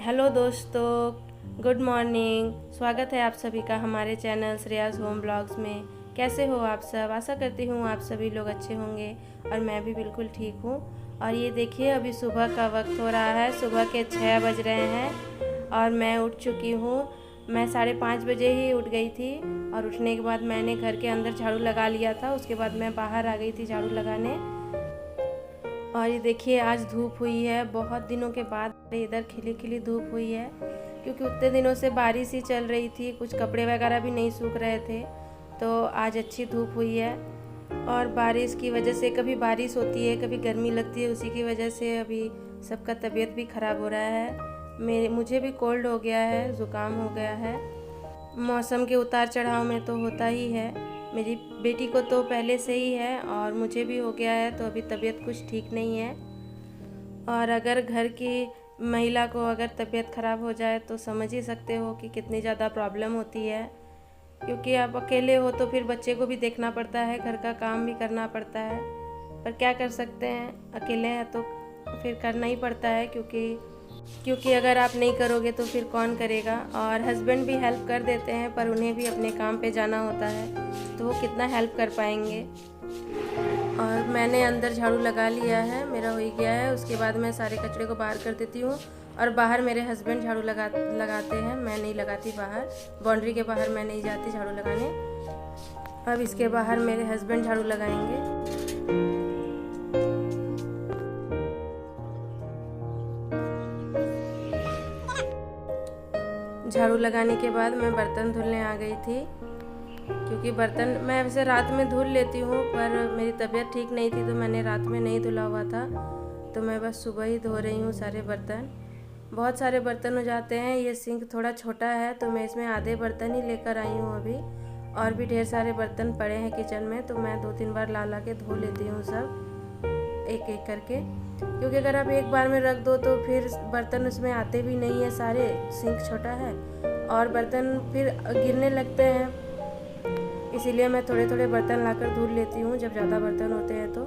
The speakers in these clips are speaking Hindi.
हेलो दोस्तों, गुड मॉर्निंग। स्वागत है आप सभी का हमारे चैनल श्रेयास होम ब्लॉग्स में। कैसे हो आप सब? आशा करती हूँ आप सभी लोग अच्छे होंगे और मैं भी बिल्कुल ठीक हूँ। और ये देखिए, अभी सुबह का वक्त हो रहा है, सुबह के 6 बज रहे हैं और मैं उठ चुकी हूँ। मैं 5:30 बजे ही उठ गई थी और उठने के बाद मैंने घर के अंदर झाड़ू लगा लिया था। उसके बाद मैं बाहर आ गई थी झाड़ू लगाने। और ये देखिए, आज धूप हुई है, बहुत दिनों के बाद इधर खिली खिली धूप हुई है, क्योंकि उतने दिनों से बारिश ही चल रही थी, कुछ कपड़े वगैरह भी नहीं सूख रहे थे। तो आज अच्छी धूप हुई है। और बारिश की वजह से कभी बारिश होती है, कभी गर्मी लगती है, उसी की वजह से अभी सबका तबीयत भी ख़राब हो रहा है। मुझे भी कोल्ड हो गया है, ज़ुकाम हो गया है। मौसम के उतार चढ़ाव में तो होता ही है। मेरी बेटी को तो पहले से ही है और मुझे भी हो गया है, तो अभी तबीयत कुछ ठीक नहीं है। और अगर घर की महिला को अगर तबीयत ख़राब हो जाए तो समझ ही सकते हो कि कितनी ज़्यादा प्रॉब्लम होती है, क्योंकि आप अकेले हो तो फिर बच्चे को भी देखना पड़ता है, घर का काम भी करना पड़ता है। पर क्या कर सकते हैं, अकेले हैं तो फिर करना ही पड़ता है, क्योंकि अगर आप नहीं करोगे तो फिर कौन करेगा। और हस्बैंड भी हेल्प कर देते हैं, पर उन्हें भी अपने काम पे जाना होता है, तो वो कितना हेल्प कर पाएंगे। और मैंने अंदर झाड़ू लगा लिया है, मेरा हो ही गया है। उसके बाद मैं सारे कचरे को बाहर कर देती हूँ और बाहर मेरे हस्बैंड झाड़ू लगाते हैं, मैं नहीं लगाती। बाहर बाउंड्री के बाहर मैं नहीं जाती झाड़ू लगाने। अब इसके बाहर मेरे हस्बैंड झाड़ू लगाएंगे। झाड़ू लगाने के बाद मैं बर्तन धुलने आ गई थी, क्योंकि बर्तन मैं वैसे रात में धुल लेती हूँ, पर मेरी तबीयत ठीक नहीं थी तो मैंने रात में नहीं धुला हुआ था, तो मैं बस सुबह ही धो रही हूँ सारे बर्तन। बहुत सारे बर्तन हो जाते हैं। ये सिंक थोड़ा छोटा है तो मैं इसमें आधे बर्तन ही लेकर आई हूँ अभी, और भी ढेर सारे बर्तन पड़े हैं किचन में, तो मैं 2-3 बार ला के धो लेती हूँ सब एक एक करके, क्योंकि अगर आप एक बार में रख दो तो फिर बर्तन उसमें आते भी नहीं है सारे, सिंक छोटा है और बर्तन फिर गिरने लगते हैं। इसीलिए मैं थोड़े थोड़े बर्तन लाकर धुल लेती हूँ जब ज़्यादा बर्तन होते हैं तो।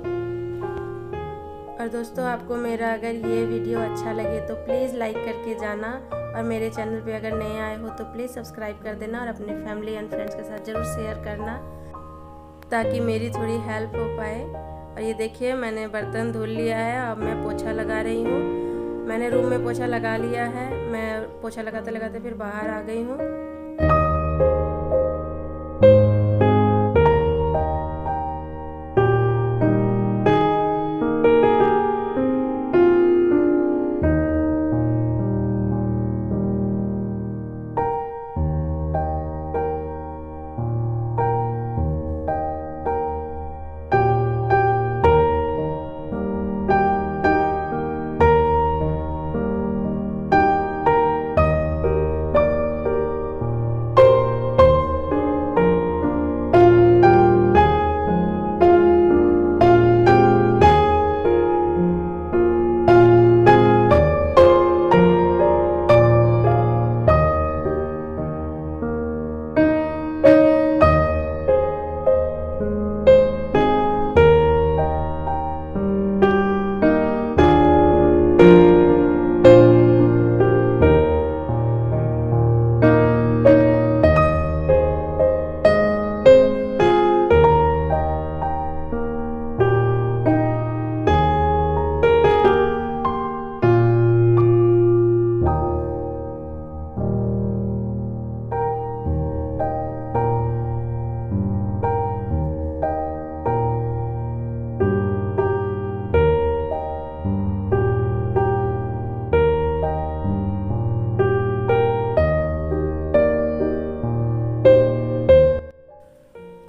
और दोस्तों, आपको मेरा अगर ये वीडियो अच्छा लगे तो प्लीज़ लाइक करके जाना, और मेरे चैनल पे अगर नए आए हो तो प्लीज़ सब्सक्राइब कर देना और अपने फैमिली एंड फ्रेंड्स के साथ ज़रूर शेयर करना, ताकि मेरी थोड़ी हेल्प हो पाए। और ये देखिए, मैंने बर्तन धुल लिया है, अब मैं पोछा लगा रही हूँ। मैंने रूम में पोछा लगा लिया है, मैं पोछा लगाते लगाते फिर बाहर आ गई हूँ।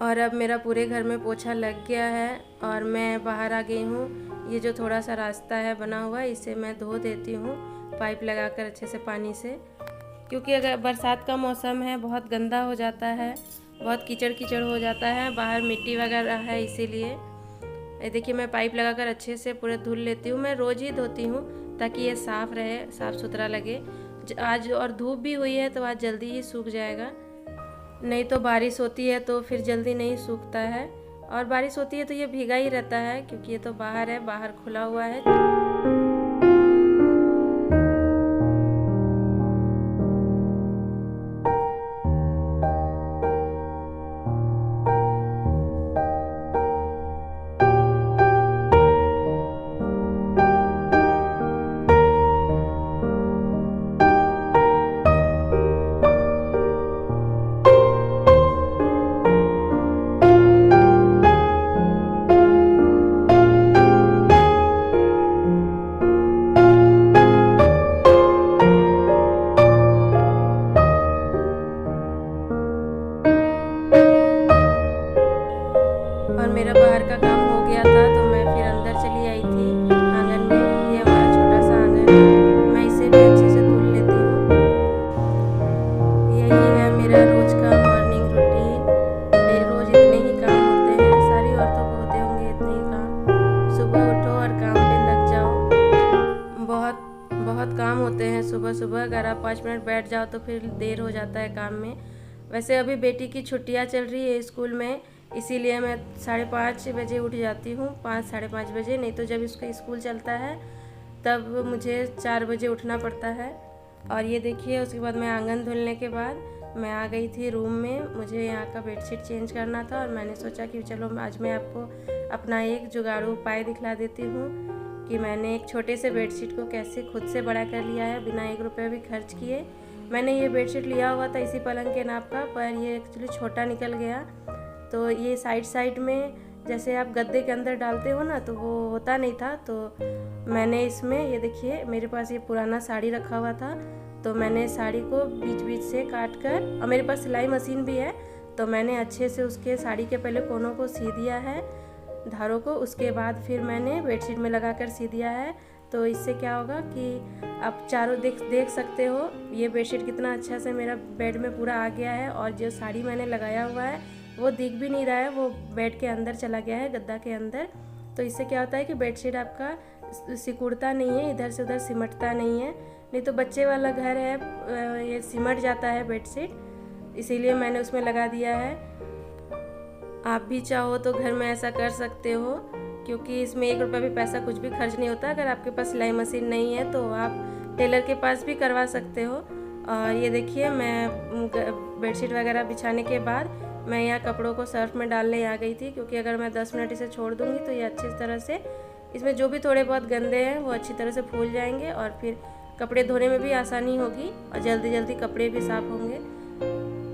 और अब मेरा पूरे घर में पोछा लग गया है और मैं बाहर आ गई हूँ। ये जो थोड़ा सा रास्ता है बना हुआ, इसे मैं धो देती हूँ पाइप लगाकर अच्छे से पानी से, क्योंकि अगर बरसात का मौसम है बहुत गंदा हो जाता है, बहुत कीचड़ कीचड़ हो जाता है, बाहर मिट्टी वगैरह है, इसीलिए ये देखिए मैं पाइप लगाकर अच्छे से पूरे धुल लेती हूँ। मैं रोज़ ही धोती हूँ ताकि ये साफ़ रहे, साफ़ सुथरा लगे। आज और धूप भी हुई है तो आज जल्दी ही सूख जाएगा, नहीं तो बारिश होती है तो फिर जल्दी नहीं सूखता है, और बारिश होती है तो ये भीगा ही रहता है, क्योंकि ये तो बाहर है, बाहर खुला हुआ है। बहुत काम होते हैं सुबह सुबह, अगर आप 5 मिनट बैठ जाओ तो फिर देर हो जाता है काम में। वैसे अभी बेटी की छुट्टियां चल रही है स्कूल में, इसीलिए मैं 5:30 बजे उठ जाती हूँ, 5 साढ़े 5 बजे। नहीं तो जब इसका स्कूल चलता है तब मुझे 4 बजे उठना पड़ता है। और ये देखिए, उसके बाद मैं आंगन धुलने के बाद मैं आ गई थी रूम में। मुझे यहाँ का बेडशीट चेंज करना था और मैंने सोचा कि चलो आज मैं आपको अपना एक जुगाड़ू उपाय दिखला देती हूँ कि मैंने एक छोटे से बेडशीट को कैसे खुद से बड़ा कर लिया है बिना 1 रुपये भी खर्च किए। मैंने ये बेडशीट लिया हुआ था इसी पलंग के नाप का, पर ये एक्चुअली छोटा निकल गया। तो ये साइड में जैसे आप गद्दे के अंदर डालते हो ना, तो वो होता नहीं था। तो मैंने इसमें, ये देखिए मेरे पास ये पुराना साड़ी रखा हुआ था, तो मैंने साड़ी को बीच बीच से काट कर, और मेरे पास सिलाई मशीन भी है, तो मैंने अच्छे से उसके साड़ी के पहले कोनों को सी दिया है धारों को, उसके बाद फिर मैंने बेडशीट में लगा कर सी दिया है। तो इससे क्या होगा कि आप चारों देख सकते हो ये बेडशीट कितना अच्छा से मेरा बेड में पूरा आ गया है। और जो साड़ी मैंने लगाया हुआ है वो दिख भी नहीं रहा है, वो बेड के अंदर चला गया है, गद्दा के अंदर। तो इससे क्या होता है कि बेडशीट आपका सिकुड़ता नहीं है, इधर से उधर सिमटता नहीं है। नहीं तो बच्चे वाला घर है, ये सिमट जाता है बेडशीट, इसीलिए मैंने उसमें लगा दिया है। आप भी चाहो तो घर में ऐसा कर सकते हो, क्योंकि इसमें 1 रुपया भी पैसा कुछ भी खर्च नहीं होता। अगर आपके पास सिलाई मशीन नहीं है तो आप टेलर के पास भी करवा सकते हो। और ये देखिए, मैं बेडशीट वगैरह बिछाने के बाद मैं यहाँ कपड़ों को सर्फ में डालने आ गई थी, क्योंकि अगर मैं 10 मिनट इसे छोड़ दूँगी तो ये अच्छी तरह से, इसमें जो भी थोड़े बहुत गंदे हैं वो अच्छी तरह से फूल जाएंगे और फिर कपड़े धोने में भी आसानी होगी और जल्दी जल्दी कपड़े भी साफ़ होंगे।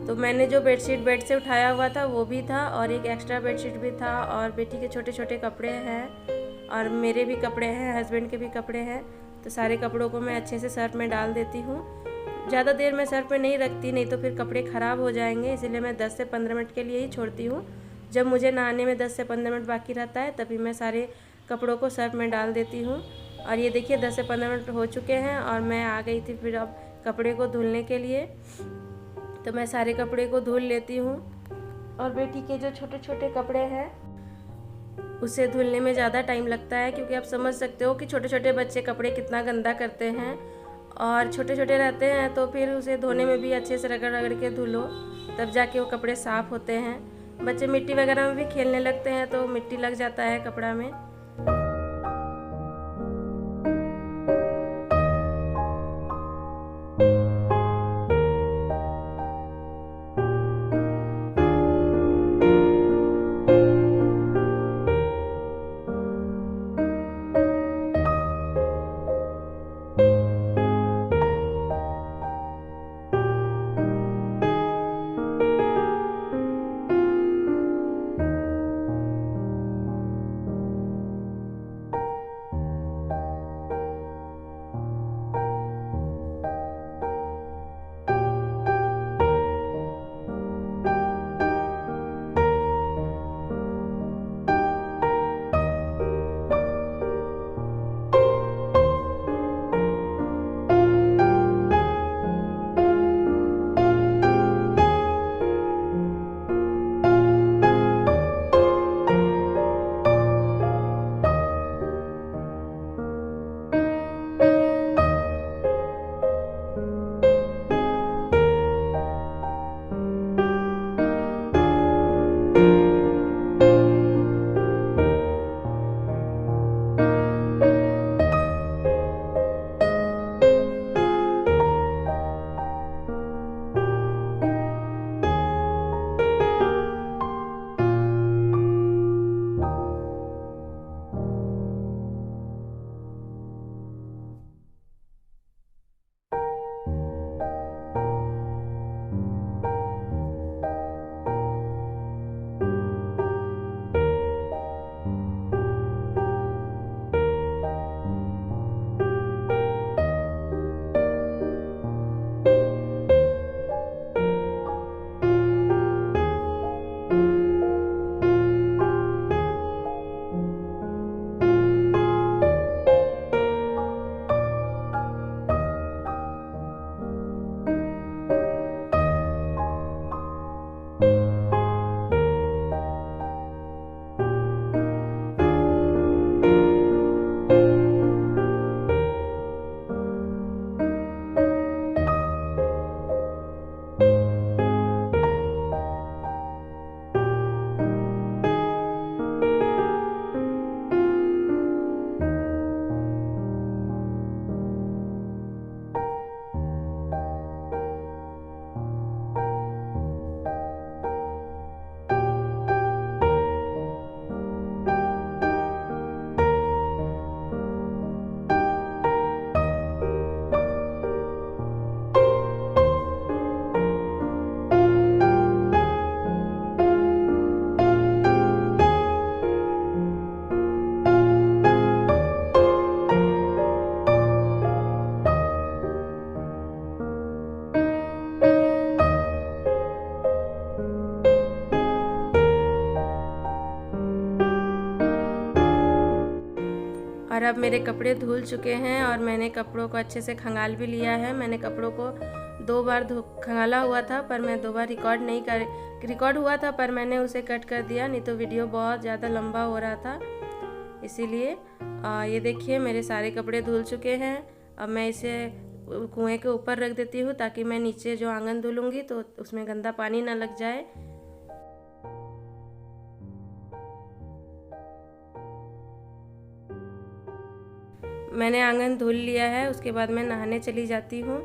तो मैंने जो बेडशीट बेड से उठाया हुआ था वो भी था, और एक एक्स्ट्रा बेडशीट भी था, और बेटी के छोटे छोटे कपड़े हैं और मेरे भी कपड़े हैं, हस्बैंड के भी कपड़े हैं। तो सारे कपड़ों को मैं अच्छे से सर्फ में डाल देती हूँ। ज़्यादा देर मैं सर्फ में नहीं रखती, नहीं तो फिर कपड़े ख़राब हो जाएंगे, इसीलिए मैं 10 से 15 मिनट के लिए ही छोड़ती हूँ। जब मुझे नहाने में 10 से 15 मिनट बाकी रहता है तभी मैं सारे कपड़ों को सर्फ में डाल देती हूँ। और ये देखिए 10 से 15 मिनट हो चुके हैं और मैं आ गई थी फिर अब कपड़े को धुलने के लिए। तो मैं सारे कपड़े को धुल लेती हूँ, और बेटी के जो छोटे छोटे कपड़े हैं उसे धुलने में ज़्यादा टाइम लगता है, क्योंकि आप समझ सकते हो कि छोटे छोटे बच्चे कपड़े कितना गंदा करते हैं, और छोटे छोटे रहते हैं तो फिर उसे धोने में भी अच्छे से रगड़ रगड़ के धुलो, तब जाके वो कपड़े साफ़ होते हैं। बच्चे मिट्टी वगैरह में भी खेलने लगते हैं तो मिट्टी लग जाता है कपड़ा में। अब मेरे कपड़े धुल चुके हैं और मैंने कपड़ों को अच्छे से खंगाल भी लिया है। मैंने कपड़ों को 2 बार खंगाला हुआ था, पर मैं 2 बार रिकॉर्ड हुआ था, पर मैंने उसे कट कर दिया, नहीं तो वीडियो बहुत ज़्यादा लंबा हो रहा था। इसीलिए ये देखिए मेरे सारे कपड़े धुल चुके हैं। अब मैं इसे कुएं के ऊपर रख देती हूँ ताकि मैं नीचे जो आंगन धुलूँगी तो उसमें गंदा पानी ना लग जाए। मैंने आंगन धुल लिया है, उसके बाद मैं नहाने चली जाती हूँ।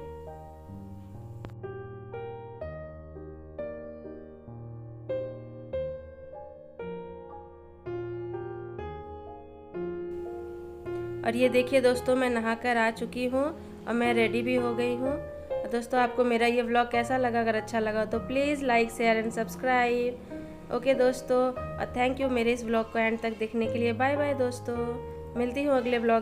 और ये देखिए दोस्तों, मैं नहाकर आ चुकी हूँ और मैं रेडी भी हो गई हूँ। दोस्तों, आपको मेरा ये व्लॉग कैसा लगा? अगर अच्छा लगा तो please like, share and subscribe. Okay दोस्तों, और थैंक यू मेरे इस व्लॉग को एंड तक देखने के लिए। बाय बाय दोस्तों, मिलती हूँ अगले व्लॉग।